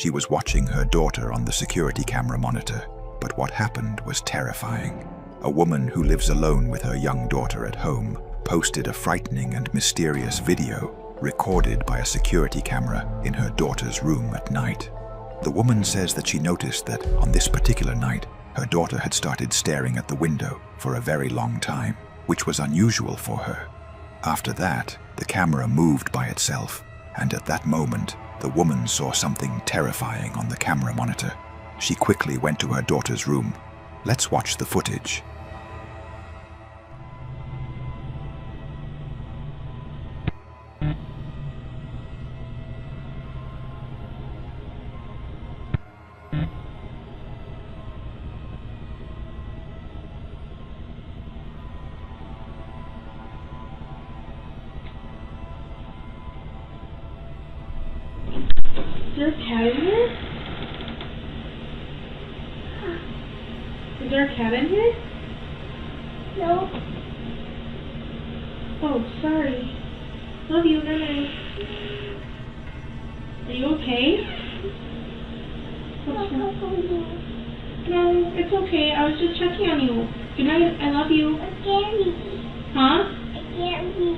She was watching her daughter on the security camera monitor, but what happened was terrifying. A woman who lives alone with her young daughter at home posted a frightening and mysterious video recorded by a security camera in her daughter's room at night. The woman says that she noticed that on this particular night, her daughter had started staring at the window for a very long time, which was unusual for her. After that, the camera moved by itself, and at that moment, the woman saw something terrifying on the camera monitor. She quickly went to her daughter's room. Let's watch the footage. Is there a cat in here? Is there a cat in here? No. Oh, sorry. Love you, good night. Are you okay? What's wrong? No, it's okay. I was just checking on you. Good night. I love you. It's scary. Huh? It's scary.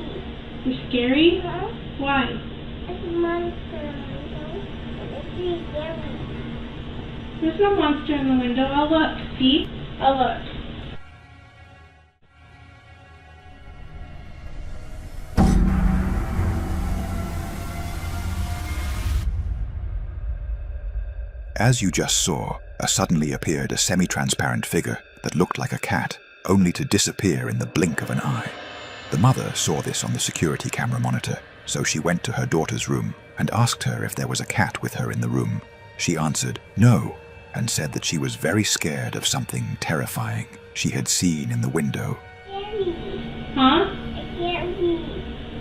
You're scary? Huh? Why? It's a monster. It's really scary. There's no monster in the window. I'll look. See? I'll look. As you just saw, suddenly appeared a semi-transparent figure that looked like a cat, only to disappear in the blink of an eye. The mother saw this on the security camera monitor, so she went to her daughter's room and asked her if there was a cat with her in the room. She answered no, and said that she was very scared of something terrifying she had seen in the window. Scary. Huh? It's scary.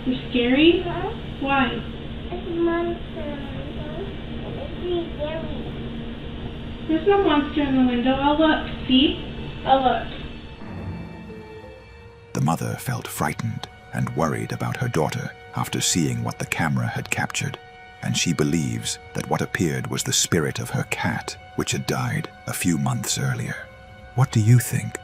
You're scary? Huh? Why? It's a monster. It's really scary. There's no monster in the window. I'll look. See? I'll look. The mother felt frightened and worried about her daughter after seeing what the camera had captured, and she believes that what appeared was the spirit of her cat, which had died a few months earlier. What do you think?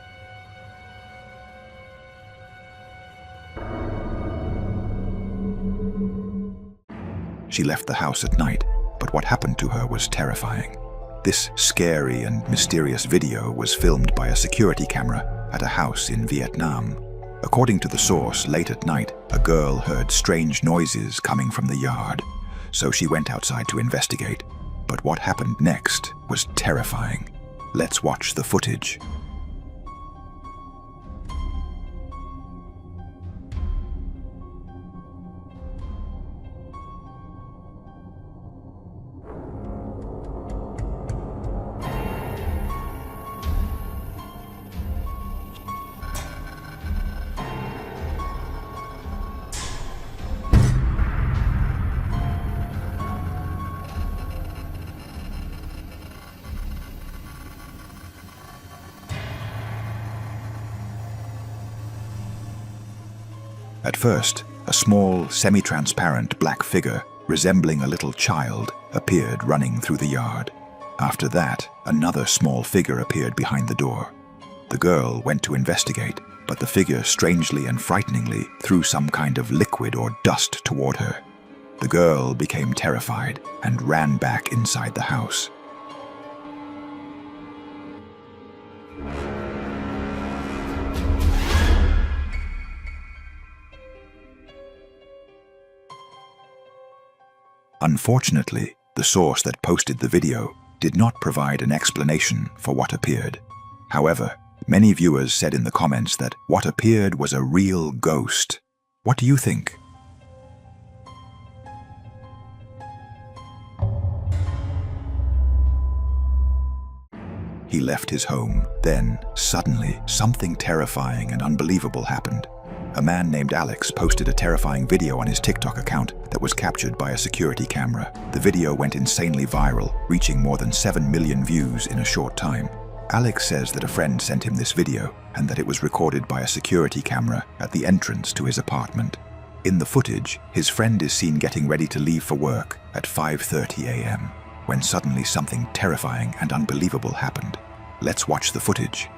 She left the house at night, but what happened to her was terrifying. This scary and mysterious video was filmed by a security camera at a house in Vietnam. According to the source, late at night, a girl heard strange noises coming from the yard, so she went outside to investigate. But what happened next was terrifying. Let's watch the footage. At first, a small, semi-transparent black figure resembling a little child appeared running through the yard. After that, another small figure appeared behind the door. The girl went to investigate, but the figure strangely and frighteningly threw some kind of liquid or dust toward her. The girl became terrified and ran back inside the house. Unfortunately, the source that posted the video did not provide an explanation for what appeared. However, many viewers said in the comments that what appeared was a real ghost. What do you think? He left his home. Then, suddenly, something terrifying and unbelievable happened. A man named Alex posted a terrifying video on his TikTok account that was captured by a security camera. The video went insanely viral, reaching more than 7 million views in a short time. Alex says that a friend sent him this video and that it was recorded by a security camera at the entrance to his apartment. In the footage, his friend is seen getting ready to leave for work at 5:30 a.m. when suddenly something terrifying and unbelievable happened. Let's watch the footage.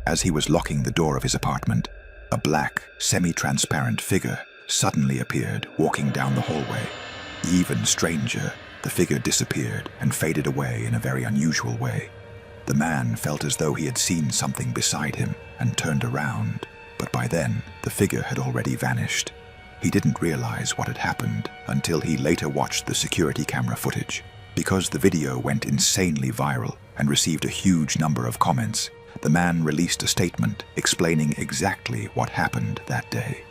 As he was locking the door of his apartment, a black, semi-transparent figure suddenly appeared, walking down the hallway. Even stranger, the figure disappeared and faded away in a very unusual way. The man felt as though he had seen something beside him and turned around, but by then the figure had already vanished. He didn't realize what had happened until he later watched the security camera footage. Because the video went insanely viral and received a huge number of comments, the man released a statement explaining exactly what happened that day.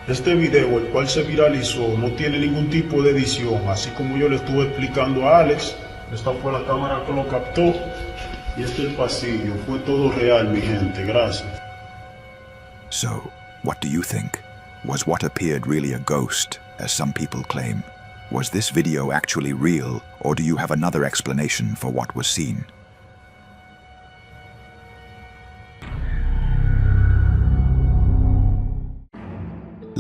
Este video, el cual se viralizó, no tiene ningún tipo de edición, así como yo le estuve explicando a Alex. Esta fue la cámara que lo captó y este el pasillo. Fue todo real, mi gente. Gracias. So, what do you think? Was what appeared really a ghost, as some people claim? Was this video actually real, or do you have another explanation for what was seen?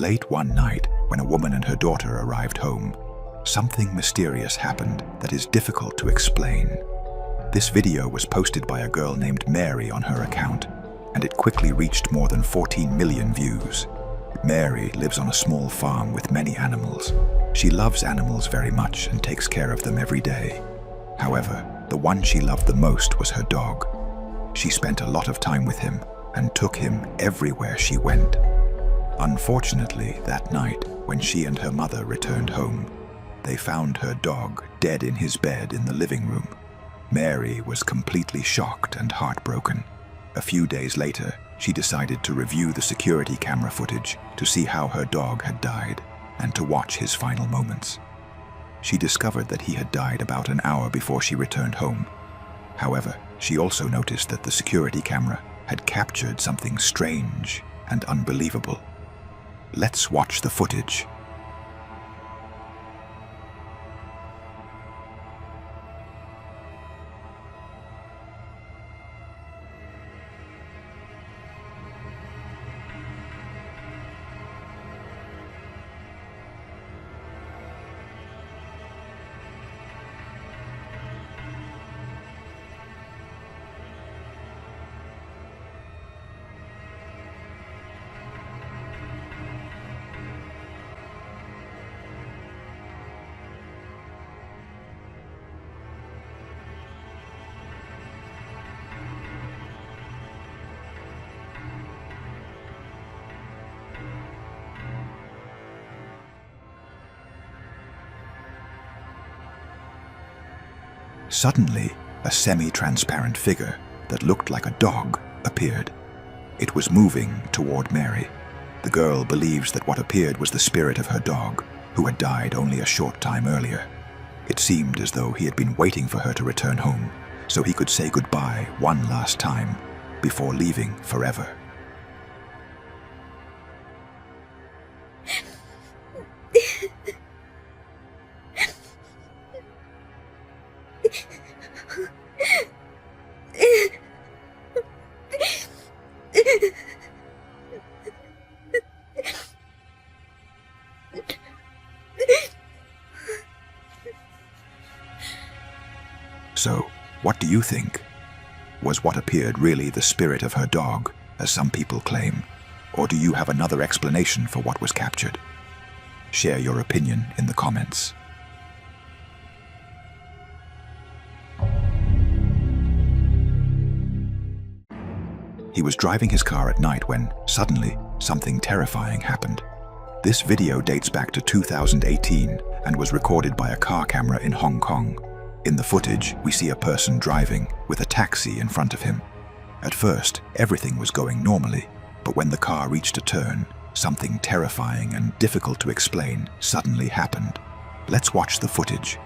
Late one night, when a woman and her daughter arrived home, something mysterious happened that is difficult to explain. This video was posted by a girl named Mary on her account, and it quickly reached more than 14 million views. Mary lives on a small farm with many animals. She loves animals very much and takes care of them every day. However, the one she loved the most was her dog. She spent a lot of time with him and took him everywhere she went. Unfortunately, that night, when she and her mother returned home, they found her dog dead in his bed in the living room. Mary was completely shocked and heartbroken. A few days later, she decided to review the security camera footage to see how her dog had died and to watch his final moments. She discovered that he had died about an hour before she returned home. However, she also noticed that the security camera had captured something strange and unbelievable. Let's watch the footage. Suddenly, a semi-transparent figure that looked like a dog appeared. It was moving toward Mary. The girl believes that what appeared was the spirit of her dog, who had died only a short time earlier. It seemed as though he had been waiting for her to return home, so he could say goodbye one last time before leaving forever. So, what do you think? Was what appeared really the spirit of her dog, as some people claim? Or do you have another explanation for what was captured? Share your opinion in the comments. He was driving his car at night when, suddenly, something terrifying happened. This video dates back to 2018 and was recorded by a car camera in Hong Kong. In the footage, we see a person driving with a taxi in front of him. At first, everything was going normally, but when the car reached a turn, something terrifying and difficult to explain suddenly happened. Let's watch the footage.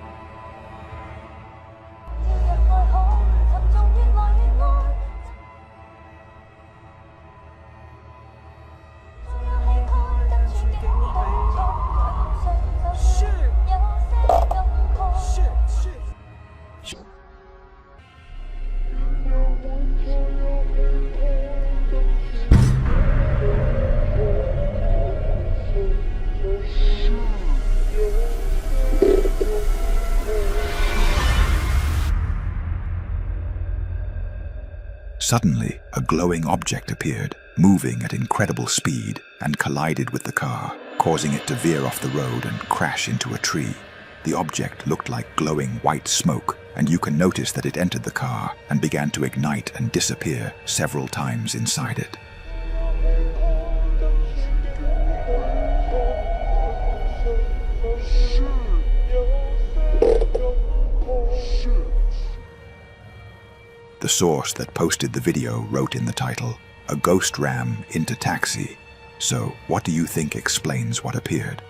Suddenly, a glowing object appeared, moving at incredible speed, and collided with the car, causing it to veer off the road and crash into a tree. The object looked like glowing white smoke, and you can notice that it entered the car and began to ignite and disappear several times inside it. The source that posted the video wrote in the title, "A ghost ram into taxi." So, what do you think explains what appeared?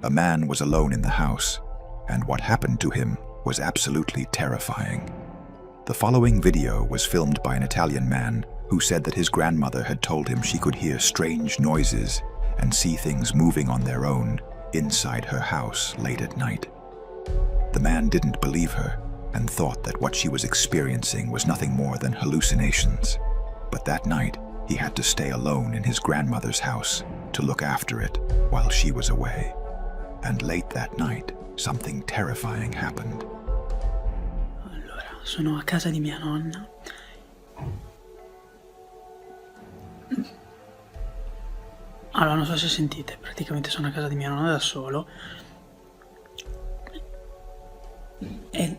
A man was alone in the house, and what happened to him was absolutely terrifying. The following video was filmed by an Italian man who said that his grandmother had told him she could hear strange noises and see things moving on their own inside her house late at night. The man didn't believe her and thought that what she was experiencing was nothing more than hallucinations. But that night, he had to stay alone in his grandmother's house to look after it while she was away. And late that night, something terrifying happened. Allora, sono a casa di mia nonna. Allora, non so se sentite, praticamente sono a casa di mia nonna da solo e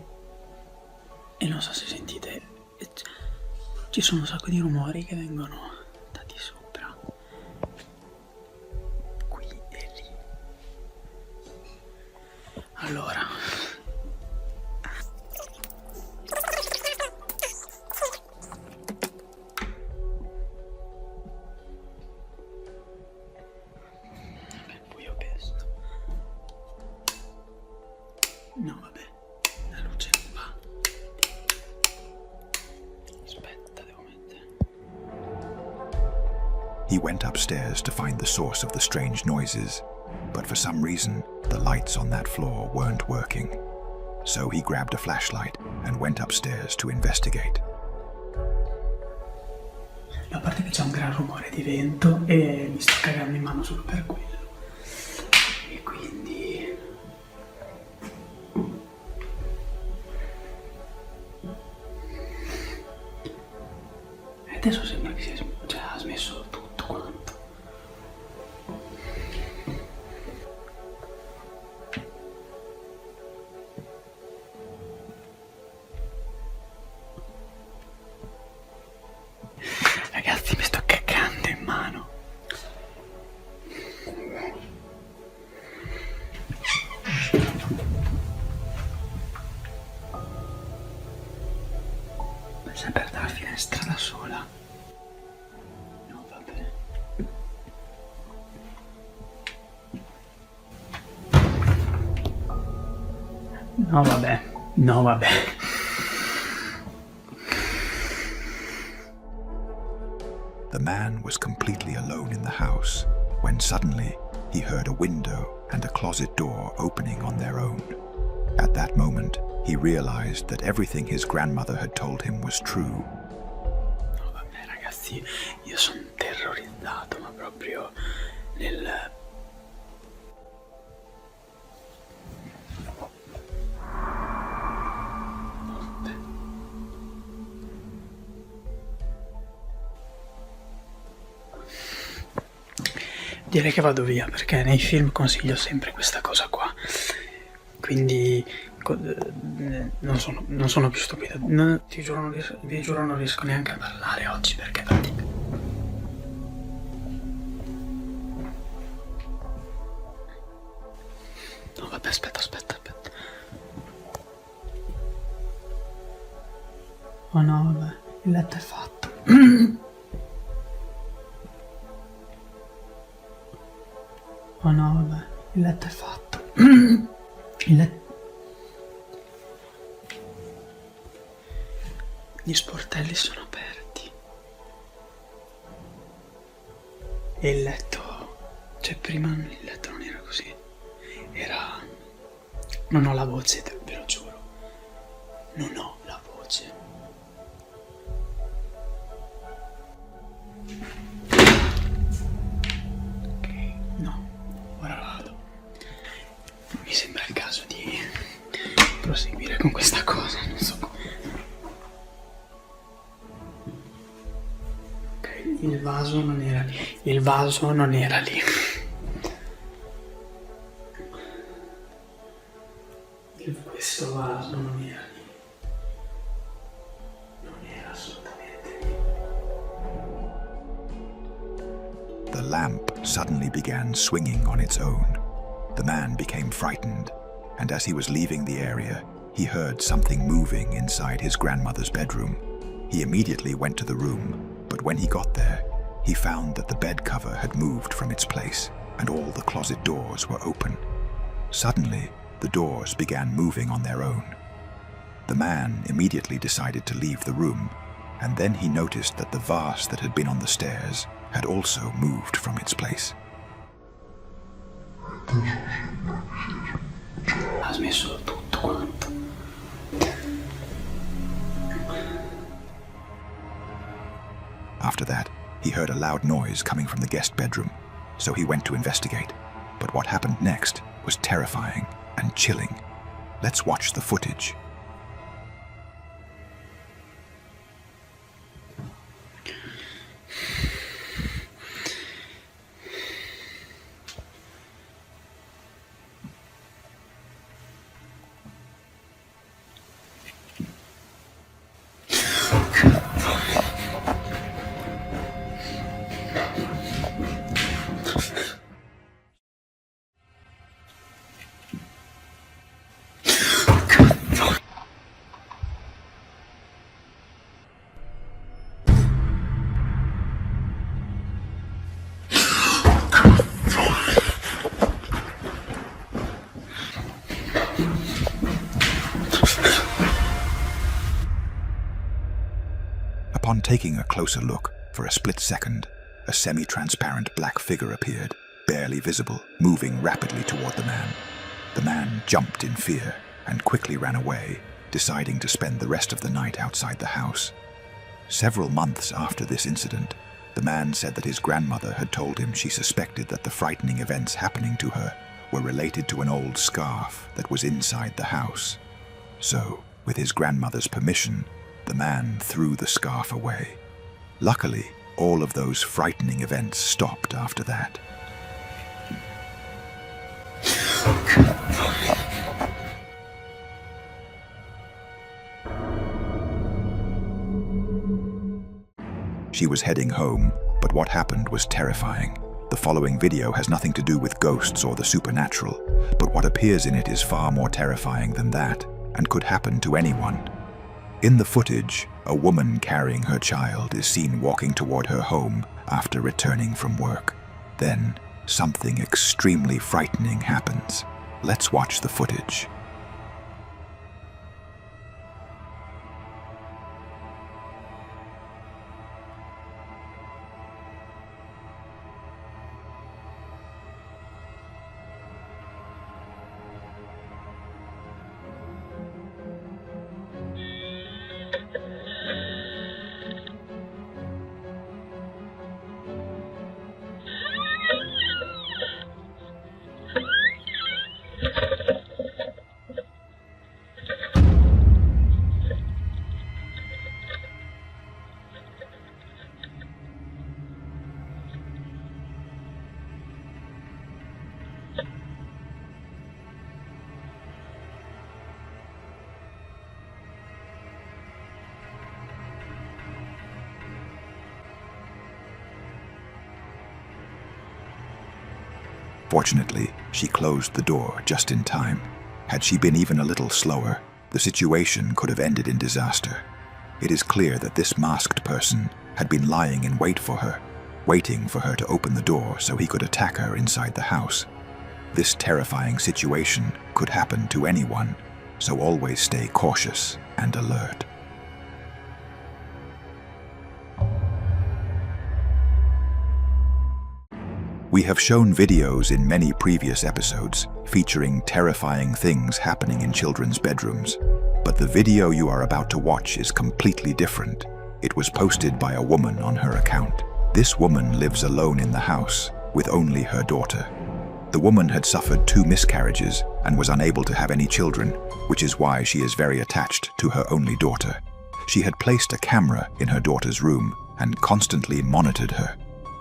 non so se sentite, ci sono un sacco di rumori che vengono da di sopra, qui e lì. Allora, no, vabbè, la luce non va. Aspetta, devo mettere. He went upstairs to find the source of the strange noises, but for some reason, the lights on that floor weren't working. So he grabbed a flashlight and went upstairs to investigate. A parte che c'è un gran rumore di vento e mi sto cagando in mano solo per quello. E quindi... adesso sembra che ha smesso tutto quanto. Ragazzi, mi sto cagando in mano. Sempre dalla finestra da sola. No, vabbè. No, vabbè. No, vabbè. The man was completely alone in the house when suddenly he heard a window and a closet door opening on their own. At that moment, he realized that everything his grandmother had told him was true. No, vabbè, ragazzi, io sono terrorizzato, ma proprio nel... Direi che vado via, perché nei film consiglio sempre questa cosa qua. Quindi non sono più stupido. Vi giuro non riesco neanche a parlare oggi, perché Aspetta. Oh no, vabbè, il letto è fatto. Oh no, vabbè, il letto è fatto. Gli sportelli sono aperti. E il letto... Cioè, prima il letto non era così. Era... Non ho la voce, ve lo giuro. Non ho la voce. Ok, no. Ora vado. Mi sembra il caso di proseguire con questa cosa, non so come. Ok, il vaso non era lì. Questo vaso non era lì. Non era assolutamente lì. The lamp suddenly began swinging on its own. The man became frightened, and as he was leaving the area, he heard something moving inside his grandmother's bedroom. He immediately went to the room, but when he got there, he found that the bed cover had moved from its place, and all the closet doors were open. Suddenly, the doors began moving on their own. The man immediately decided to leave the room, and then he noticed that the vase that had been on the stairs had also moved from its place. Ha smesso tutto quanto. After that, he heard a loud noise coming from the guest bedroom, so he went to investigate. But what happened next was terrifying and chilling. Let's watch the footage. Upon taking a closer look, for a split second, a semi-transparent black figure appeared, barely visible, moving rapidly toward the man. The man jumped in fear and quickly ran away, deciding to spend the rest of the night outside the house. Several months after this incident, the man said that his grandmother had told him she suspected that the frightening events happening to her were related to an old scarf that was inside the house. So, with his grandmother's permission, the man threw the scarf away. Luckily, all of those frightening events stopped after that. She was heading home, but what happened was terrifying. The following video has nothing to do with ghosts or the supernatural, but what appears in it is far more terrifying than that, and could happen to anyone. In the footage, a woman carrying her child is seen walking toward her home after returning from work. Then, something extremely frightening happens. Let's watch the footage. Fortunately, she closed the door just in time. Had she been even a little slower, the situation could have ended in disaster. It is clear that this masked person had been lying in wait for her, waiting for her to open the door so he could attack her inside the house. This terrifying situation could happen to anyone, so always stay cautious and alert. We have shown videos in many previous episodes featuring terrifying things happening in children's bedrooms, but the video you are about to watch is completely different. It was posted by a woman on her account. This woman lives alone in the house with only her daughter. The woman had suffered 2 miscarriages and was unable to have any children, which is why she is very attached to her only daughter. She had placed a camera in her daughter's room and constantly monitored her.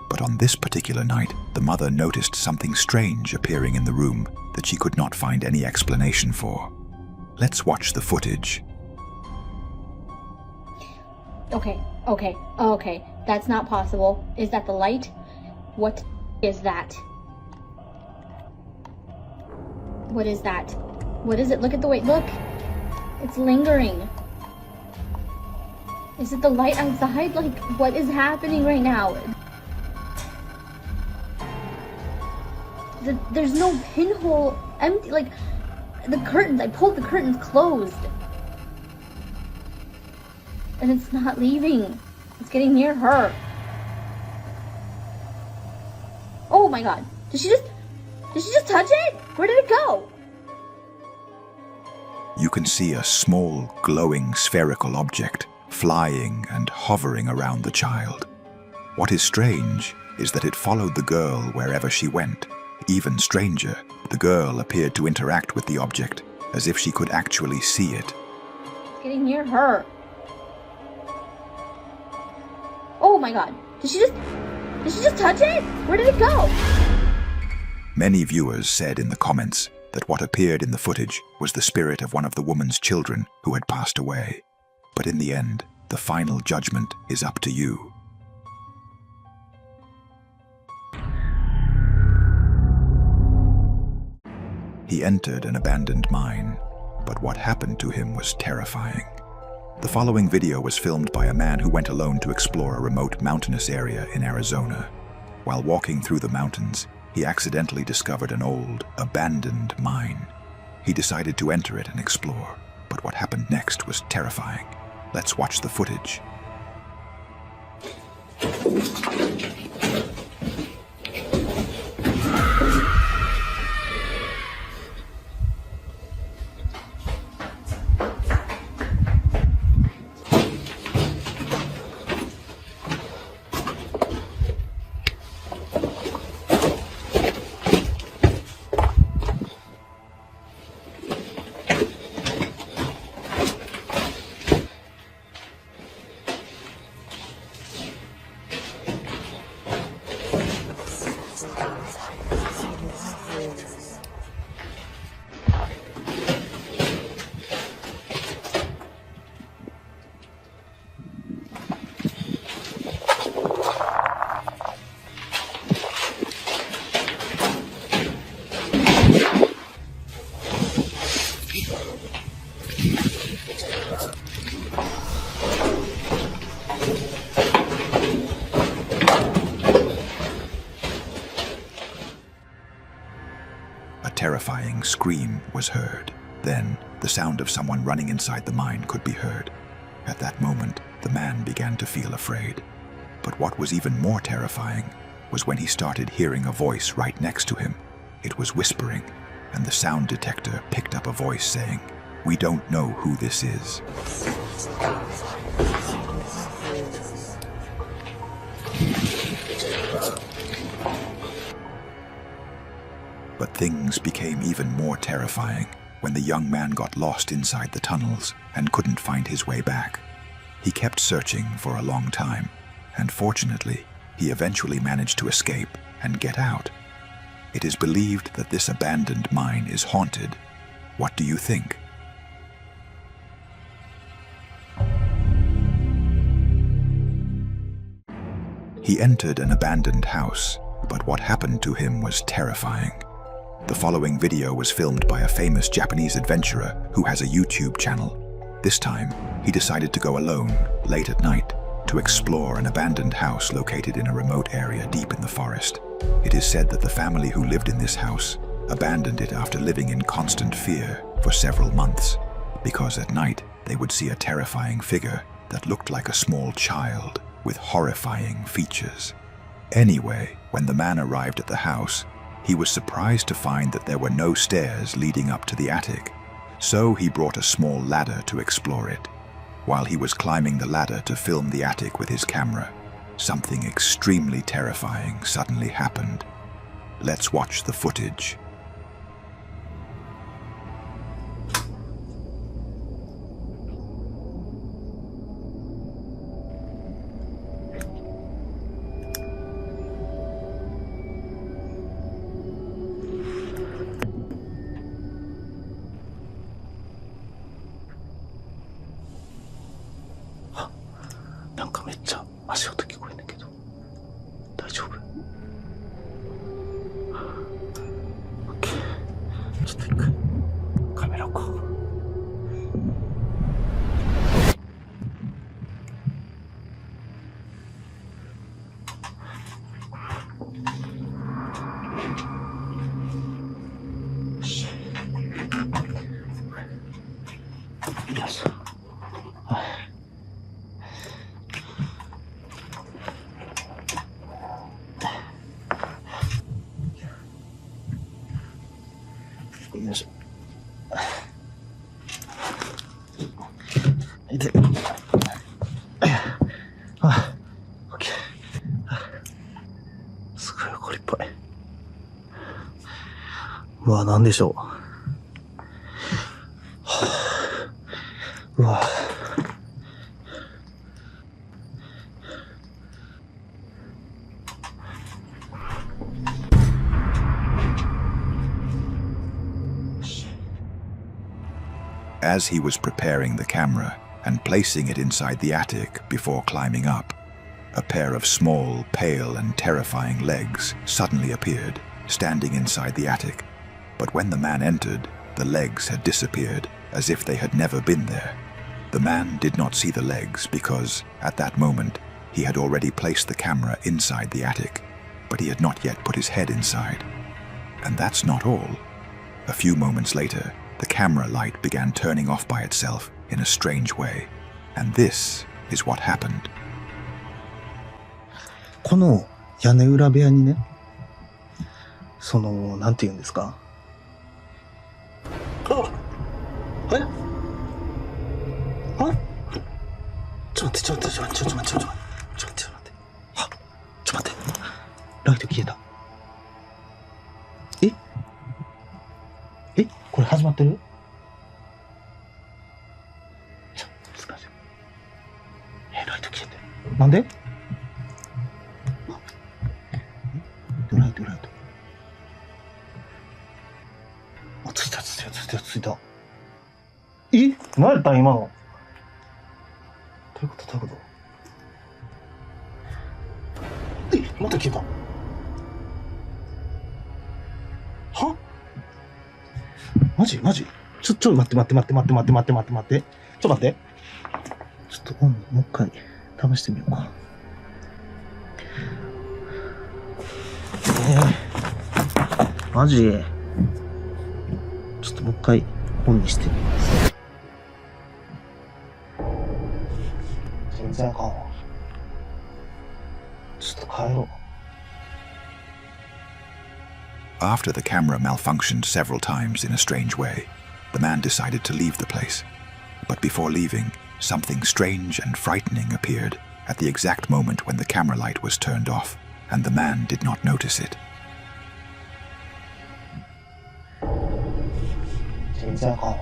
But on this particular night, the mother noticed something strange appearing in the room that she could not find any explanation for. Let's watch the footage. Okay. That's not possible. Is that the light? What is that? What is that? What is it? Look at the way. Look! It's lingering. Is it the light outside? Like, what is happening right now? There's no pinhole. Empty. Like, the curtains. I pulled the curtains closed. And it's not leaving. It's getting near her. Oh my god. Did she just touch it? Where did it go? You can see a small, glowing spherical object flying and hovering around the child. What is strange is that it followed the girl wherever she went. Even stranger, the girl appeared to interact with the object as if she could actually see it. It's getting near her. Oh my god. Did she just touch it? Where did it go? Many viewers said in the comments that what appeared in the footage was the spirit of one of the woman's children who had passed away. But in the end, the final judgment is up to you. He entered an abandoned mine, but what happened to him was terrifying. The following video was filmed by a man who went alone to explore a remote mountainous area in Arizona. While walking through the mountains, he accidentally discovered an old, abandoned mine. He decided to enter it and explore, but what happened next was terrifying. Let's watch the footage. A terrifying scream was heard. Then, the sound of someone running inside the mine could be heard. At that moment, the man began to feel afraid. But what was even more terrifying was when he started hearing a voice right next to him. It was whispering, and the sound detector picked up a voice saying, "We don't know who this is." But things became even more terrifying when the young man got lost inside the tunnels and couldn't find his way back. He kept searching for a long time, and fortunately, he eventually managed to escape and get out. It is believed that this abandoned mine is haunted. What do you think? He entered an abandoned house, But what happened to him was terrifying. The following video was filmed by a famous Japanese adventurer who has a YouTube channel. This time, he decided to go alone, late at night, to explore an abandoned house located in a remote area deep in the forest. It is said that the family who lived in this house abandoned it after living in constant fear for several months, because at night they would see a terrifying figure that looked like a small child with horrifying features. Anyway, when the man arrived at the house, he was surprised to find that there were no stairs leading up to the attic, so he brought a small ladder to explore it. While he was climbing the ladder to film the attic with his camera, something extremely terrifying suddenly happened. Let's watch the footage. What is it? As he was preparing the camera and placing it inside the attic before climbing up, a pair of small, pale and terrifying legs suddenly appeared, standing inside the attic. But when the man entered, the legs had disappeared, as if they had never been there. The man did not see the legs because, at that moment, he had already placed the camera inside the attic, but he had not yet put his head inside. And that's not all. A few moments later, the camera light began turning off by itself in a strange way. And this is what happened. この屋根裏部屋にね、なんて言うんですか。あれ？あ？ちょっと待って。あ、ちょっと待って。ライト消えた。え？これ始まってる？難しい。ライト消えてる。なんで？ライト。あ、ついた。何やったん今の。どういうことまた消えた。は？マジちょっと待って。ちょっと待って。ちょっともう一回試してみようか。マジちょっともう一回オンにしてみます。全然あかんわ。ちょっと帰ろう。After the camera malfunctioned several times in a strange way, the man decided to leave the place. But before leaving, something strange and frightening appeared at the exact moment when the camera light was turned off, and the man did not notice it. 全然あかんわ。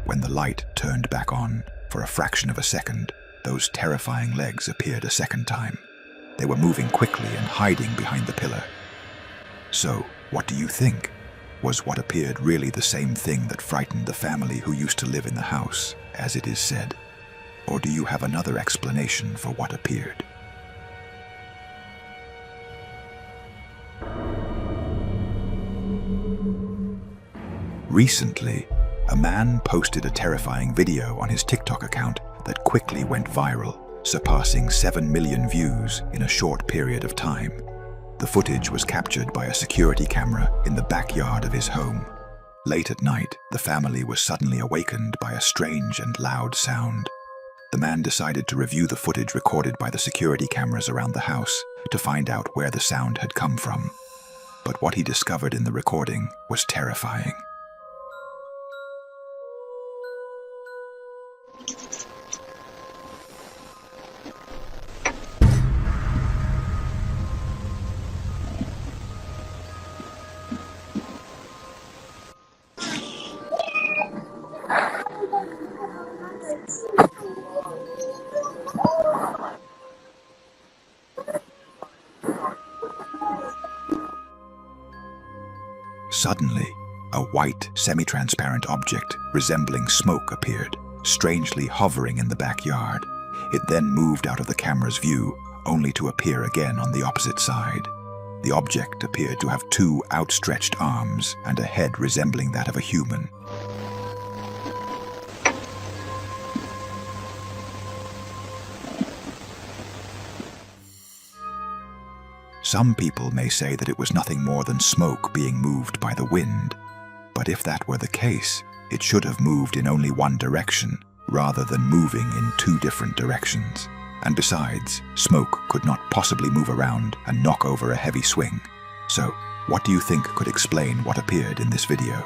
When the light turned back on, for a fraction of a second, those terrifying legs appeared a second time. They were moving quickly and hiding behind the pillar. So, what do you think? Was what appeared really the same thing that frightened the family who used to live in the house, as it is said? Or do you have another explanation for what appeared? Recently, a man posted a terrifying video on his TikTok account that quickly went viral, surpassing 7 million views in a short period of time. The footage was captured by a security camera in the backyard of his home. Late at night, the family was suddenly awakened by a strange and loud sound. The man decided to review the footage recorded by the security cameras around the house to find out where the sound had come from. But what he discovered in the recording was terrifying. Suddenly, a white, semi-transparent object resembling smoke appeared, strangely hovering in the backyard. It then moved out of the camera's view, only to appear again on the opposite side. The object appeared to have 2 outstretched arms and a head resembling that of a human. Some people may say that it was nothing more than smoke being moved by the wind. But if that were the case, it should have moved in only one direction, rather than moving in 2 different directions. And besides, smoke could not possibly move around and knock over a heavy swing. So, what do you think could explain what appeared in this video?